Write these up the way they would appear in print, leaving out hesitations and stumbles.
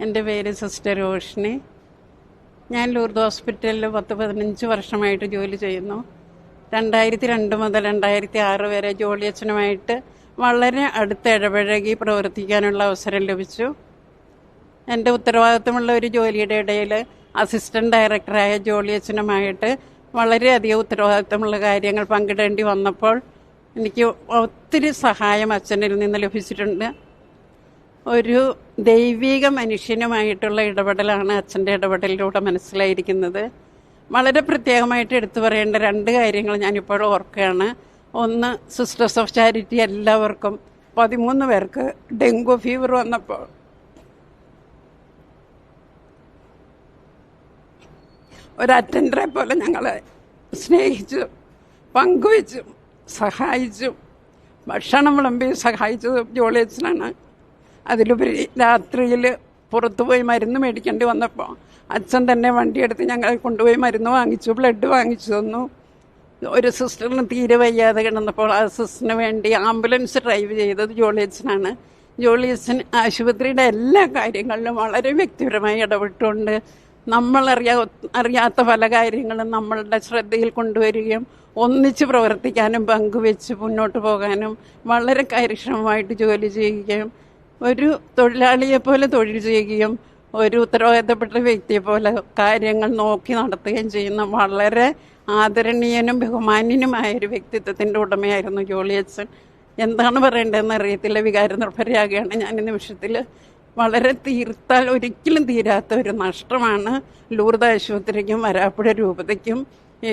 എൻ്റെ പേര് സിസ്റ്റർ റോഷിനി. ഞാൻ ലൂർദ് ഹോസ്പിറ്റലിൽ 10-15 വർഷമായിട്ട് ജോലി ചെയ്യുന്നു. 2002 മുതൽ 2006 വരെ ജോളി അച്ഛനുമായിട്ട് വളരെ അടുത്ത് ഇടപഴകി പ്രവർത്തിക്കാനുള്ള അവസരം ലഭിച്ചു. എൻ്റെ ഉത്തരവാദിത്തമുള്ള ഒരു ജോലിയുടെ ഇടയിൽ അസിസ്റ്റന്റ് ഡയറക്ടറായ ജോളി അച്ഛനുമായിട്ട് വളരെയധികം ഉത്തരവാദിത്തമുള്ള കാര്യങ്ങൾ പങ്കിടേണ്ടി വന്നപ്പോൾ എനിക്ക് ഒത്തിരി സഹായം അച്ഛനിൽ നിന്ന് ലഭിച്ചിട്ടുണ്ട്. ഒരു ദൈവിക മനുഷ്യനുമായിട്ടുള്ള ഇടപെടലാണ് അച്ഛൻ്റെ ഇടപെടലിലൂടെ മനസ്സിലായിരിക്കുന്നത്. വളരെ പ്രത്യേകമായിട്ട് എടുത്തു പറയേണ്ട 2 കാര്യങ്ങൾ ഞാനിപ്പോൾ ഓർക്കുകയാണ്. ഒന്ന്, സിസ്റ്റേഴ്സ് ഓഫ് ചാരിറ്റി എല്ലാവർക്കും 13 പേർക്ക് ഡെങ്കു ഫീവർ വന്നപ്പോൾ ഒരു അറ്റൻഡറെ പോലെ ഞങ്ങളെ സ്നേഹിച്ചു, പങ്കുവെച്ചു, സഹായിച്ചു. ഭക്ഷണം വിളമ്പി സഹായിച്ചത് ജോളി അച്ഛനാണ്. അതിലുപരി രാത്രിയിൽ പുറത്തുപോയി മരുന്ന് മേടിക്കേണ്ടി വന്നപ്പോൾ അച്ഛൻ തന്നെ വണ്ടിയെടുത്ത് ഞങ്ങളെ കൊണ്ടുപോയി മരുന്ന് വാങ്ങിച്ചു, ബ്ലഡ് വാങ്ങിച്ചു തന്നു. ഒരു സിസ്റ്ററിന് തീരെ വയ്യാതെ കിടന്നപ്പോൾ ആ സിസ്റ്ററിന് വേണ്ടി ആംബുലൻസ് ഡ്രൈവ് ചെയ്തത് ജോളി അച്ഛനാണ്. ജോളി അച്ഛൻ ആശുപത്രിയുടെ എല്ലാ കാര്യങ്ങളിലും വളരെ വ്യക്തിപരമായി ഇടപെട്ടുകൊണ്ട് അറിയാത്ത പല കാര്യങ്ങളും നമ്മളുടെ ശ്രദ്ധയിൽ കൊണ്ടുവരികയും ഒന്നിച്ച് പ്രവർത്തിക്കാനും പങ്കുവെച്ച് മുന്നോട്ട് പോകാനും വളരെ കാര്യക്ഷമമായിട്ട് ജോലി ചെയ്യുകയും ഒരു തൊഴിലാളിയെ പോലെ തൊഴിൽ ചെയ്യുകയും ഒരു ഉത്തരവാദിത്തപ്പെട്ട വ്യക്തിയെ പോലെ കാര്യങ്ങൾ നോക്കി നടത്തുകയും ചെയ്യുന്ന വളരെ ആദരണീയനും ബഹുമാന്യനുമായ ഒരു വ്യക്തിത്വത്തിൻ്റെ ഉടമയായിരുന്നു ജോളി അച്ഛൻ. എന്താണ് പറയേണ്ടതെന്ന് അറിയത്തില്ല. വികാരനിർഭരയാകുകയാണ് ഞാൻ ഈ നിമിഷത്തിൽ. വളരെ തീർത്താൽ ഒരിക്കലും തീരാത്ത ഒരു നഷ്ടമാണ് ലൂർദ് ആശുപത്രിക്കും വരാപ്പുഴ രൂപതയ്ക്കും ഈ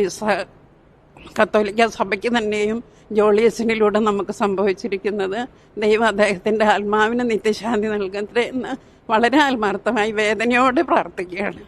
കത്തോലിക്ക സഭയ്ക്ക് തന്നെയും ജോളി അച്ഛനിലൂടെ നമുക്ക് സംഭവിച്ചിരിക്കുന്നത്. ദൈവം അദ്ദേഹത്തിൻ്റെ ആത്മാവിന് നിത്യശാന്തി നൽകട്ടെ എന്ന് വളരെ ആത്മാർത്ഥമായി വേദനയോടെ പ്രാർത്ഥിക്കുകയാണ്.